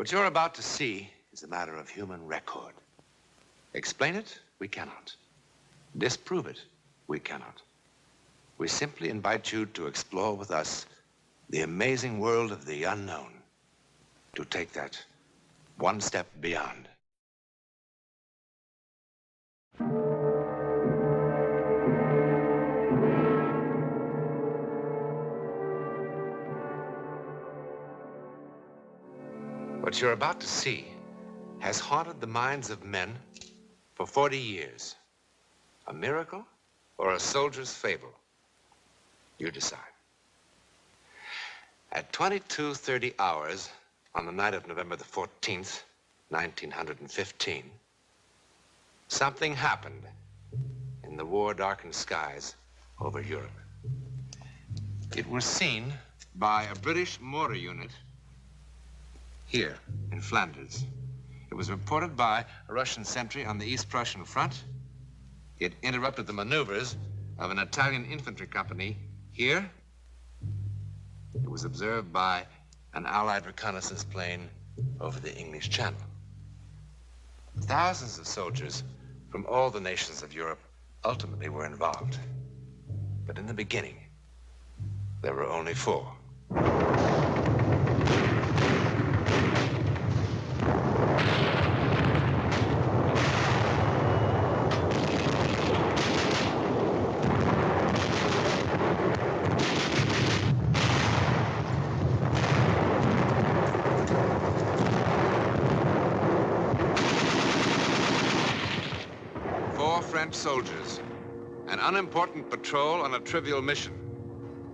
What you're about to see is a matter of human record. Explain it, we cannot. Disprove it, we cannot. We simply invite you to explore with us the amazing world of the unknown, to take that one step beyond. What you're about to see has haunted the minds of men for 40 years. A miracle or a soldier's fable? You decide. At 22:30 hours on the night of November the 14th, 1915, something happened in the war-darkened skies over Europe. It was seen by a British mortar unit here in Flanders. It was reported by a Russian sentry on the East Prussian front. It interrupted the maneuvers of an Italian infantry company here. It was observed by an Allied reconnaissance plane over the English Channel. Thousands of soldiers from all the nations of Europe ultimately were involved. But in the beginning, there were only 4. 4 French soldiers, an unimportant patrol on a trivial mission,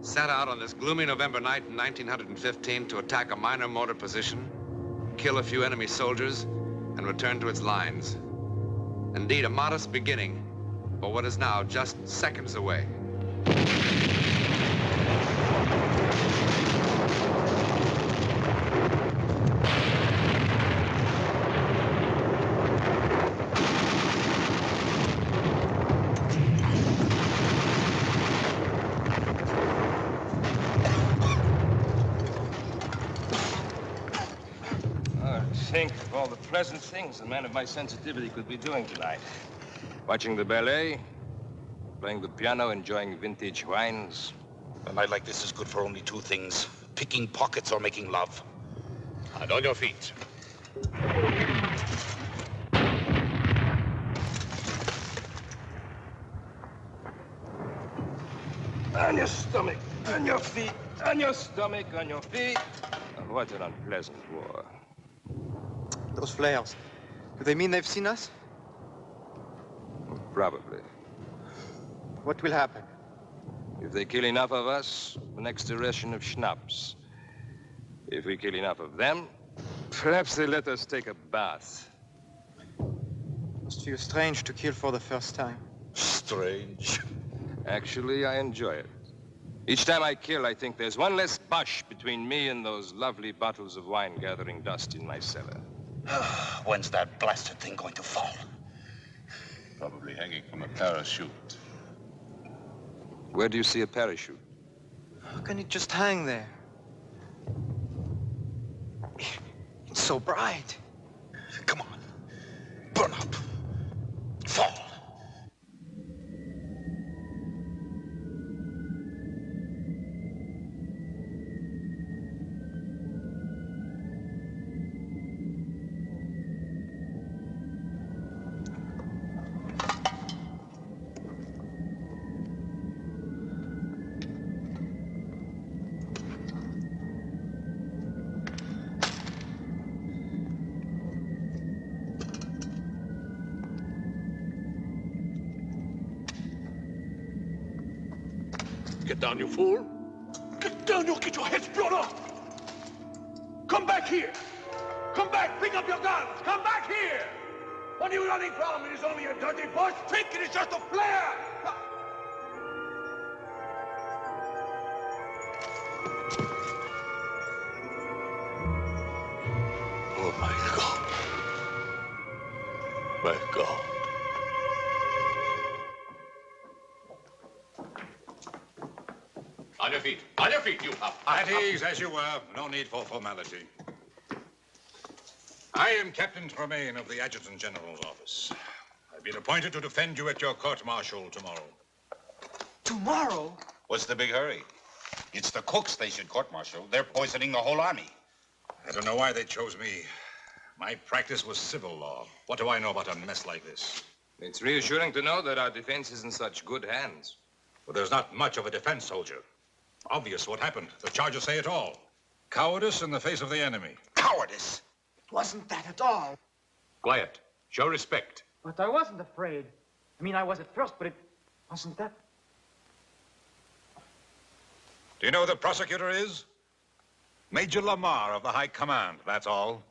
set out on this gloomy November night in 1915 to attack a minor mortar position, kill a few enemy soldiers, and return to its lines. Indeed, a modest beginning for what is now just seconds away. Think of all the pleasant things a man of my sensitivity could be doing tonight. Watching the ballet, playing the piano, enjoying vintage wines. A night like this is good for only 2 things: picking pockets or making love. And on your feet. On your stomach, on your feet, on your stomach, on your feet. Oh, what an unpleasant war. Those flares, do they mean they've seen us? Probably. What will happen? If they kill enough of us, the next ration of schnapps. If we kill enough of them, perhaps they let us take a bath. Must feel strange to kill for the first time. Strange. Actually, I enjoy it. Each time I kill, I think there's one less Boche between me and those lovely bottles of wine gathering dust in my cellar. When's that blasted thing going to fall? Probably hanging from a parachute. Where do you see a parachute? How can it just hang there? It's so bright. Come on. Burn up. Fall. Get down, you fool. Get down, you'll get your heads blown off. Come back here. Come back, pick up your guns. Come back here. What are you running from? It is only a dirty bush. Think it is just a flare. Oh, my God. My God. On your feet. On your feet, you pup. At ease, as you were. No need for formality. I am Captain Tremaine of the Adjutant General's office. I've been appointed to defend you at your court-martial tomorrow. Tomorrow? What's the big hurry? It's the cooks they should court-martial. They're poisoning the whole army. I don't know why they chose me. My practice was civil law. What do I know about a mess like this? It's reassuring to know that our defense is in such good hands. Well, there's not much of a defense, soldier. Obvious what happened. The charges say it all. Cowardice in the face of the enemy. Cowardice? It wasn't that at all. Quiet. Show respect. But I wasn't afraid. I mean, I was at first, but it wasn't that. Do you know who the prosecutor is? Major Lamar of the High Command, that's all.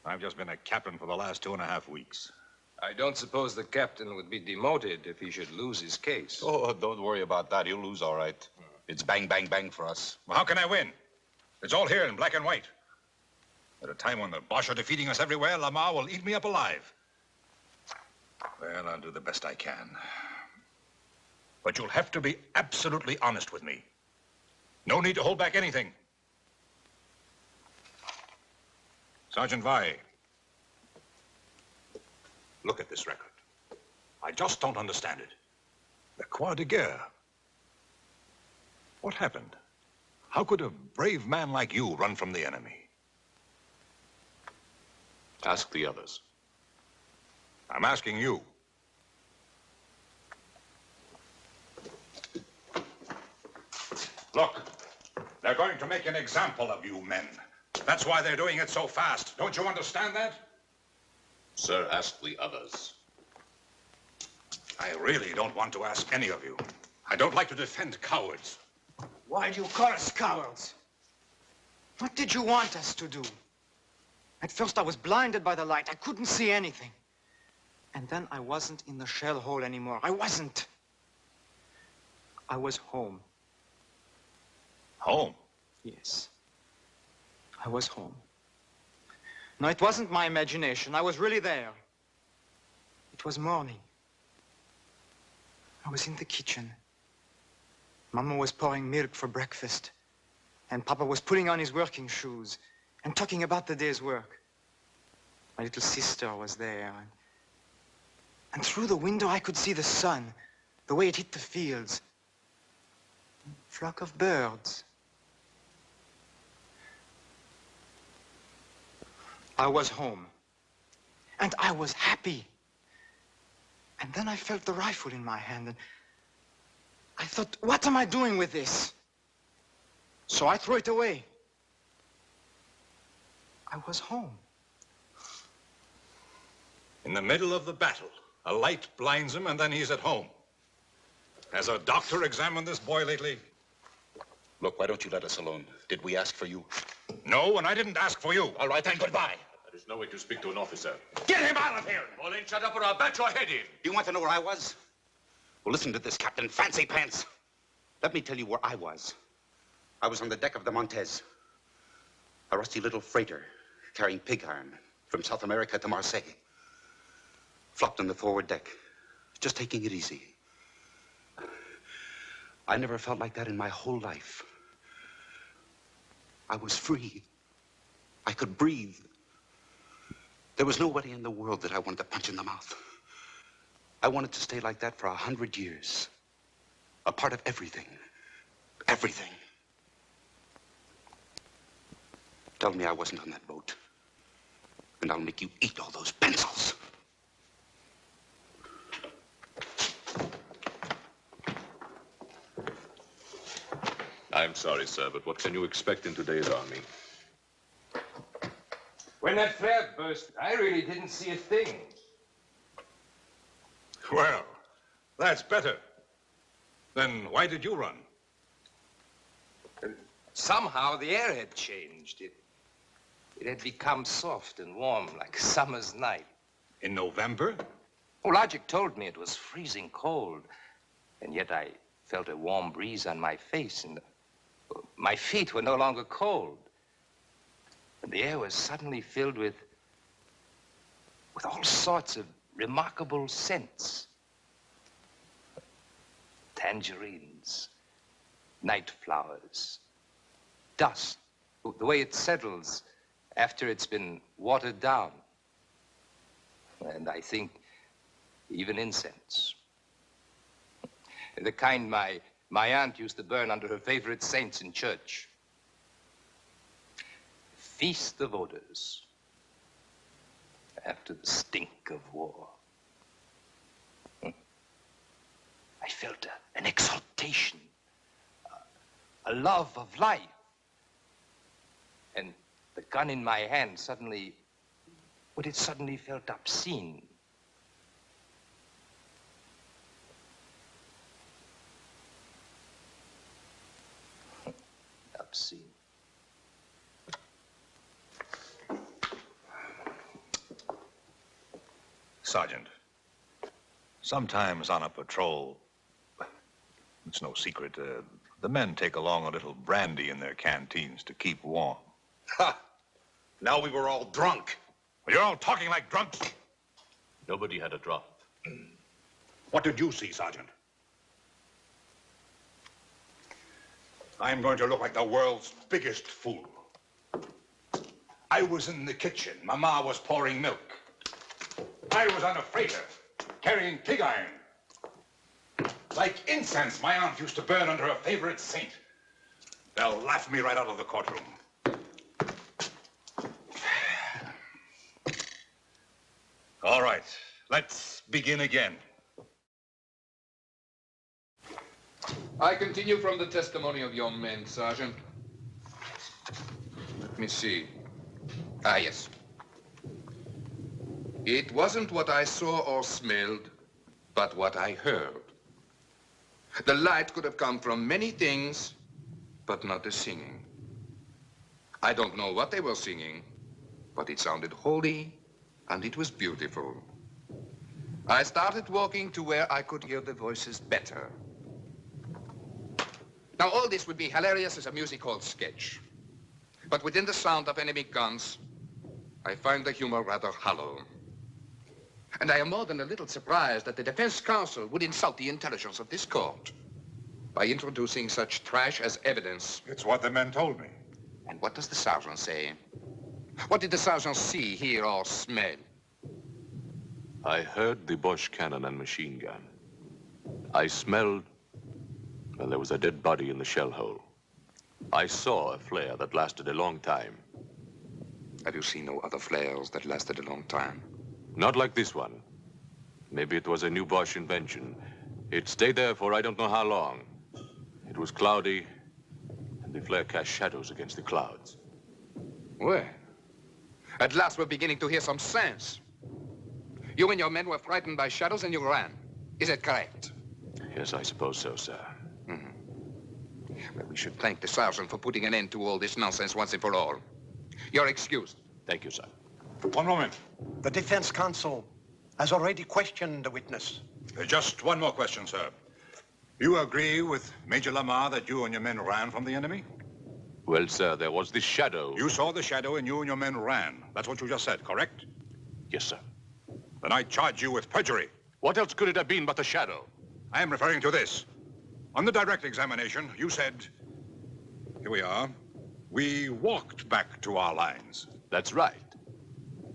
I've just been a captain for the last 2.5 weeks. I don't suppose the captain would be demoted if he should lose his case. Oh, don't worry about that. He'll lose all right. It's bang, bang, bang for us. Well, how can I win? It's all here in black and white. At a time when the Boche are defeating us everywhere, Lamar will eat me up alive. Well, I'll do the best I can. But you'll have to be absolutely honest with me. No need to hold back anything. Sergeant Vai, look at this record. I just don't understand it. The Croix de Guerre. What happened? How could a brave man like you run from the enemy? Ask the others. I'm asking you. Look, they're going to make an example of you men. That's why they're doing it so fast. Don't you understand that? Sir, ask the others. I really don't want to ask any of you. I don't like to defend cowards. Why do you call us cowards? What did you want us to do? At first, I was blinded by the light. I couldn't see anything. And then I wasn't in the shell hole anymore. I wasn't. I was home. Home? Yes. I was home. No, it wasn't my imagination. I was really there. It was morning. I was in the kitchen. Mama was pouring milk for breakfast. And Papa was putting on his working shoes and talking about the day's work. My little sister was there. And through the window, I could see the sun, the way it hit the fields. A flock of birds. I was home. And I was happy. And then I felt the rifle in my hand, and I thought, what am I doing with this? So I threw it away. I was home. In the middle of the battle, a light blinds him, and then he's at home. Has a doctor examined this boy lately? Look, why don't you let us alone? Did we ask for you? No, and I didn't ask for you. All right, then, goodbye. There is no way to speak to an officer. Get him out of here! Pauline, shut up or I'll bat your head in. Do you want to know where I was? Well, listen to this, Captain Fancy Pants. Let me tell you where I was. I was on the deck of the Montez, a rusty little freighter carrying pig iron from South America to Marseille. Flopped on the forward deck, just taking it easy. I never felt like that in my whole life. I was free. I could breathe. There was nobody in the world that I wanted to punch in the mouth. I wanted to stay like that for 100 years. A part of everything. Everything. Tell me I wasn't on that boat, and I'll make you eat all those pencils. I'm sorry, sir, but what can you expect in today's army? When that flare burst, I really didn't see a thing. Well, that's better. Then why did you run? Somehow the air had changed. It had become soft and warm like a summer's night. In November? Oh, logic told me it was freezing cold. And yet I felt a warm breeze on my face, and my feet were no longer cold. And the air was suddenly filled with all sorts of remarkable scents. Tangerines, night flowers, dust, the way it settles after it's been watered down. And I think even incense. The kind my aunt used to burn under her favorite saints in church. Feast of odors after the stink of war. I felt an exaltation, a love of life. And the gun in my hand suddenly, well, it suddenly felt obscene. Obscene. Sergeant, sometimes on a patrol, it's no secret, the men take along a little brandy in their canteens to keep warm. Ha! Now we were all drunk. You're all talking like drunks. Nobody had a drop. What did you see, Sergeant? I'm going to look like the world's biggest fool. I was in the kitchen. Mama was pouring milk. I was on a freighter, carrying pig iron. Like incense my aunt used to burn under her favorite saint. They'll laugh me right out of the courtroom. All right, let's begin again. I continue from the testimony of your men, Sergeant. Let me see. Ah, yes. It wasn't what I saw or smelled, but what I heard. The light could have come from many things, but not the singing. I don't know what they were singing, but it sounded holy, and it was beautiful. I started walking to where I could hear the voices better. Now, all this would be hilarious as a music hall sketch. But within the sound of enemy guns, I find the humor rather hollow. And I am more than a little surprised that the defense counsel would insult the intelligence of this court by introducing such trash as evidence. It's what the men told me. And what does the sergeant say? What did the sergeant see, hear, or smell? I heard the Bosch cannon and machine gun. I smelled, well, there was a dead body in the shell hole. I saw a flare that lasted a long time. Have you seen no other flares that lasted a long time? Not like this one. Maybe it was a new Bosch invention. It stayed there for I don't know how long. It was cloudy, and the flare cast shadows against the clouds. Well, at last we're beginning to hear some sense. You and your men were frightened by shadows and you ran. Is it correct? Yes, I suppose so, sir. Well, we should thank the sergeant for putting an end to all this nonsense once and for all. You're excused. Thank you, sir. One moment. The defense counsel has already questioned the witness. Just one more question, sir. You agree with Major Lamar that you and your men ran from the enemy? Well, sir, there was this shadow. You saw the shadow and you and your men ran. That's what you just said, correct? Yes, sir. Then I charge you with perjury. What else could it have been but a shadow? I am referring to this. On the direct examination, you said, here we are, we walked back to our lines. That's right.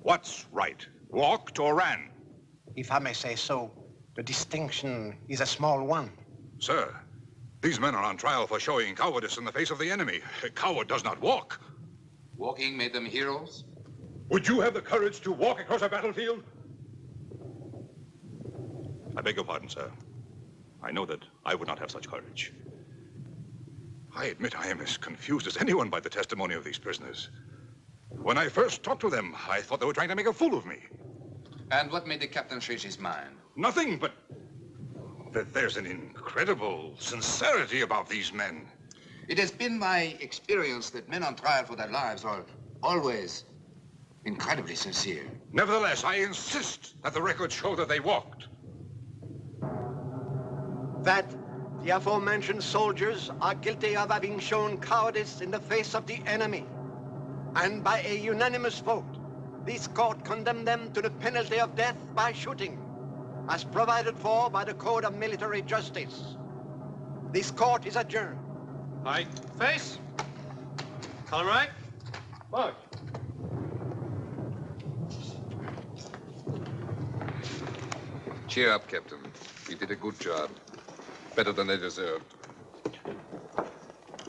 What's right? Walked or ran? If I may say so, the distinction is a small one. Sir, these men are on trial for showing cowardice in the face of the enemy. A coward does not walk. Walking made them heroes? Would you have the courage to walk across a battlefield? I beg your pardon, sir. I know that I would not have such courage. I admit I am as confused as anyone by the testimony of these prisoners. When I first talked to them, I thought they were trying to make a fool of me. And what made the captain change his mind? Nothing, but that there's an incredible sincerity about these men. It has been my experience that men on trial for their lives are always incredibly sincere. Nevertheless, I insist that the records show that they walked. That the aforementioned soldiers are guilty of having shown cowardice in the face of the enemy. And by a unanimous vote, this court condemned them to the penalty of death by shooting, as provided for by the Code of Military Justice. This court is adjourned. Aye. Face. Color right. Mark. Cheer up, Captain. You did a good job. Better than they deserved.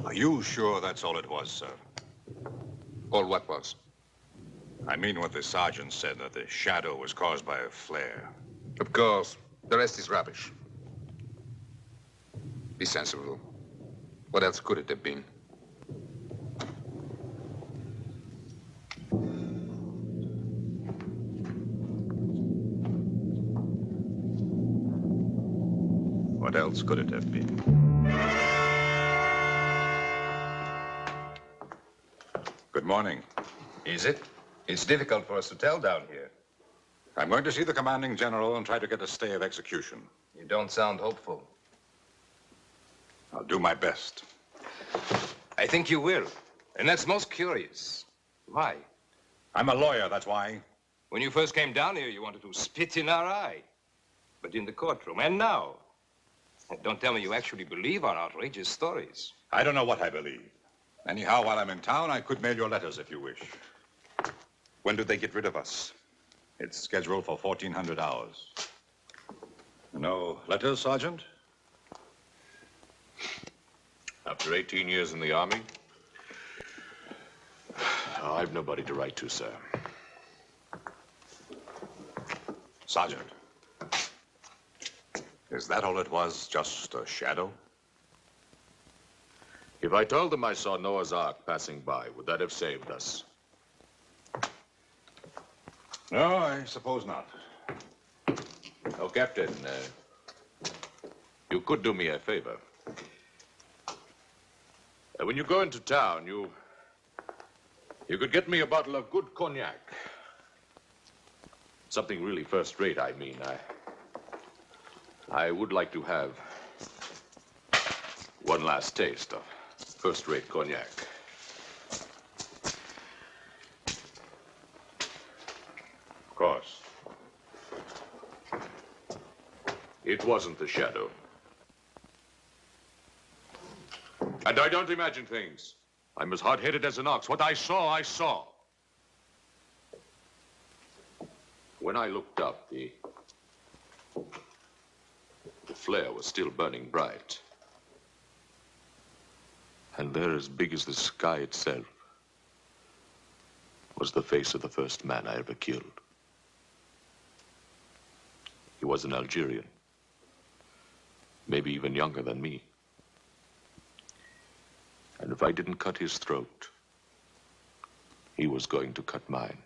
Are you sure that's all it was, sir? All what was? I mean what the sergeant said, that the shadow was caused by a flare. Of course. The rest is rubbish. Be sensible. What else could it have been? What else could it have been? Good morning. Is it? It's difficult for us to tell down here. I'm going to see the commanding general and try to get a stay of execution. You don't sound hopeful. I'll do my best. I think you will. And that's most curious. Why? I'm a lawyer, that's why. When you first came down here, you wanted to spit in our eye. But in the courtroom, and now. Don't tell me you actually believe our outrageous stories. I don't know what I believe. Anyhow, while I'm in town, I could mail your letters if you wish. When do they get rid of us? It's scheduled for 1400 hours. No letters, Sergeant? After 18 years in the Army, I've nobody to write to, sir. Sergeant, is that all it was? Just a shadow? If I told them I saw Noah's Ark passing by, would that have saved us? No, I suppose not. Oh, Captain, you could do me a favor. When you go into town, you could get me a bottle of good cognac. Something really first-rate, I mean. I would like to have one last taste of first-rate cognac. Of course. It wasn't the shadow. And I don't imagine things. I'm as hard-headed as an ox. What I saw, I saw. When I looked up, the flare was still burning bright. And there, as big as the sky itself, was the face of the first man I ever killed. He was an Algerian, maybe even younger than me. And if I didn't cut his throat, he was going to cut mine.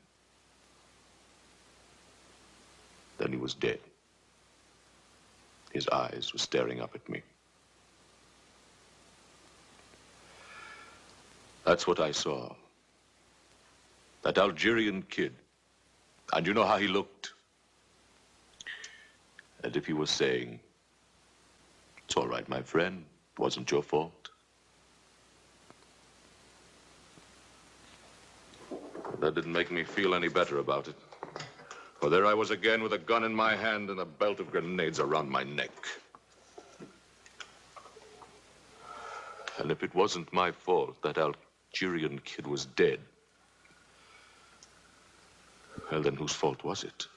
Then he was dead. His eyes were staring up at me. That's what I saw. That Algerian kid. And you know how he looked? And if he was saying, "It's all right, my friend. It wasn't your fault." That didn't make me feel any better about it. For there I was again with a gun in my hand and a belt of grenades around my neck. And if it wasn't my fault that Algerian kid was dead, well, then whose fault was it?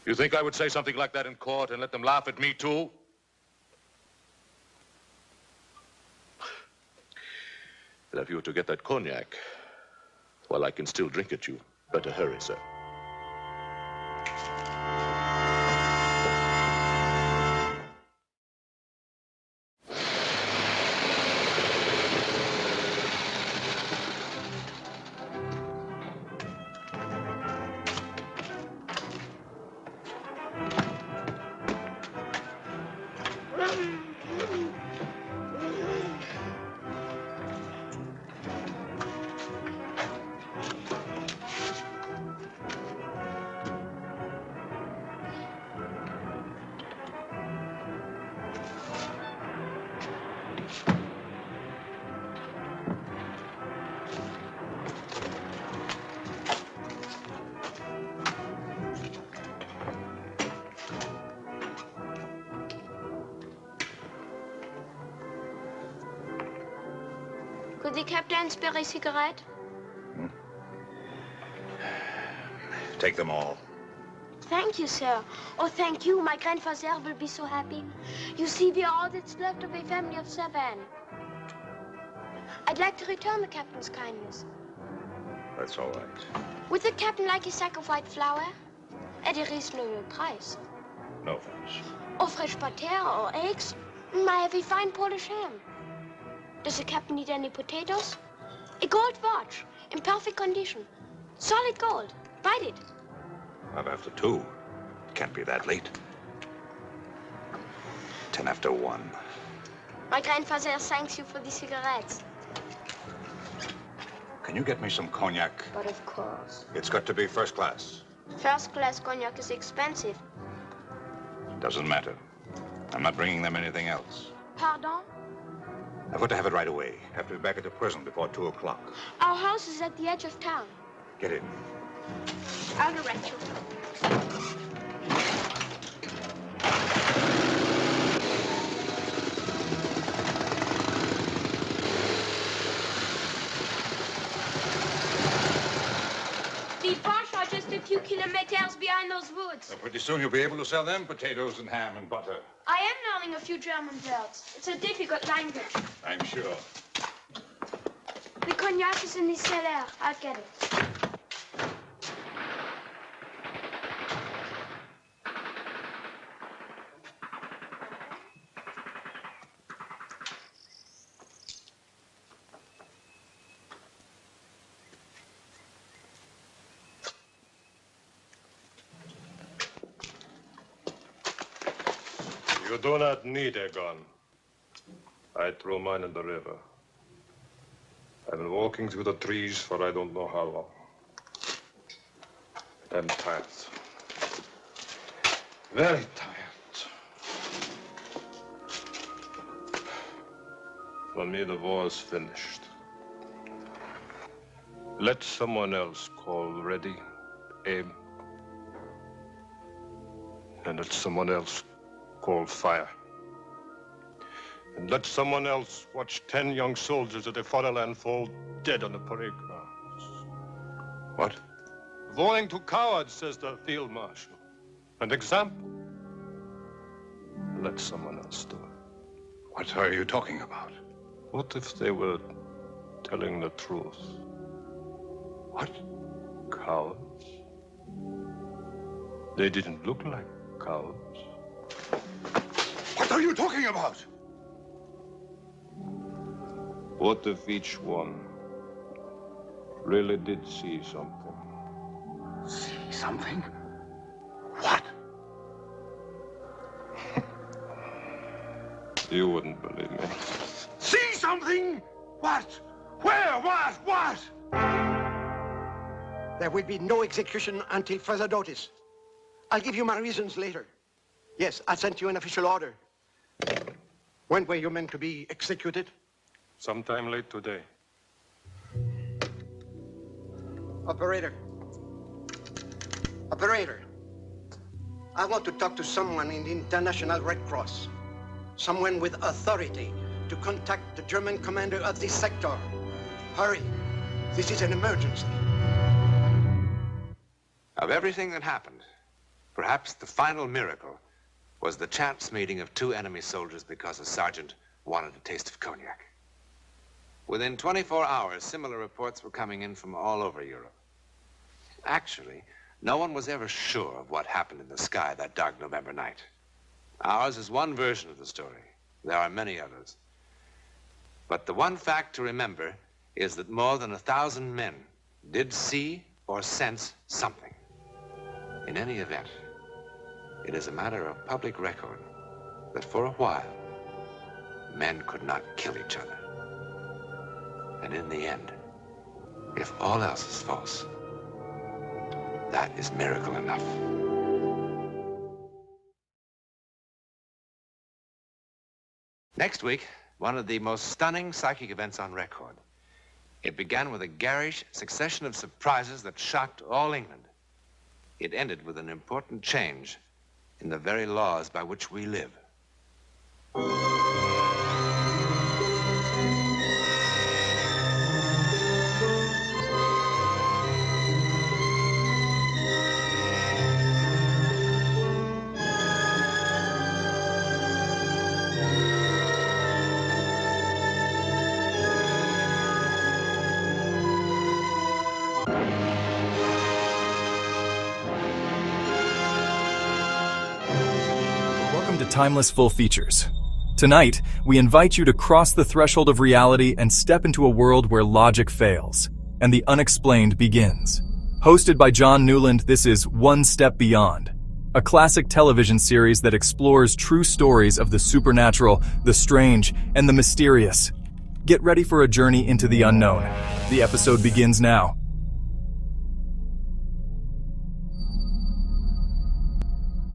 You think I would say something like that in court and let them laugh at me, too? And if you were to get that cognac, well, I can still drink it, you. Better hurry, sir. Could the captain spare a cigarette? Take them all. Thank you, sir. Oh, thank you. My grandfather will be so happy. You see, we are all that's left of a family of 7. I'd like to return the captain's kindness. That's all right. Would the captain like a sack of white flour? At a reasonable price. No thanks. Or fresh butter or eggs? I have a fine Polish ham. Does the captain need any potatoes? A gold watch, in perfect condition. Solid gold. Bite it. Not after 2. It can't be that late. 10 after 1. My grandfather thanks you for the cigarettes. Can you get me some cognac? But of course. It's got to be first class. First class cognac is expensive. Doesn't matter. I'm not bringing them anything else. Pardon? I've got to have it right away. Have to be back at the prison before 2 o'clock. Our house is at the edge of town. Get in. I'll direct you. The Bosch are just a few kilometers behind those woods. So pretty soon you'll be able to sell them potatoes and ham and butter. I am learning a few German words. It's a difficult language. I'm sure. The cognac is in the cellar. I'll get it. You do not need a gun. I threw mine in the river. I've been walking through the trees for I don't know how long. I'm tired. Very tired. For me, the war is finished. Let someone else call ready, aim. And let someone else call fire. And let someone else watch 10 young soldiers of the fatherland fall dead on the parade grounds. What? Warning to cowards, says the field marshal. An example. Let someone else do it. What are you talking about? What if they were telling the truth? What? Cowards? They didn't look like cowards. What are you talking about? What if each one really did see something? See something? What? You wouldn't believe me. See something? What? Where? What? There will be no execution until further notice. I'll give you my reasons later. Yes, I sent you an official order. When were you meant to be executed? Sometime late today. Operator. Operator. I want to talk to someone in the International Red Cross. Someone with authority to contact the German commander of this sector. Hurry. This is an emergency. Of everything that happened, perhaps the final miracle was the chance meeting of 2 enemy soldiers because a sergeant wanted a taste of cognac. Within 24 hours, similar reports were coming in from all over Europe. Actually, no one was ever sure of what happened in the sky that dark November night. Ours is one version of the story. There are many others. But the one fact to remember is that more than 1,000 men did see or sense something. In any event, it is a matter of public record that for a while, men could not kill each other. And in the end, if all else is false, that is miracle enough. Next week, one of the most stunning psychic events on record. It began with a garish succession of surprises that shocked all England. It ended with an important change in the very laws by which we live. timeless full features. Tonight, we invite you to cross the threshold of reality and step into a world where logic fails and the unexplained begins. Hosted by John Newland, this is One Step Beyond, a classic television series that explores true stories of the supernatural, the strange, and the mysterious. Get ready for a journey into the unknown. The episode begins now.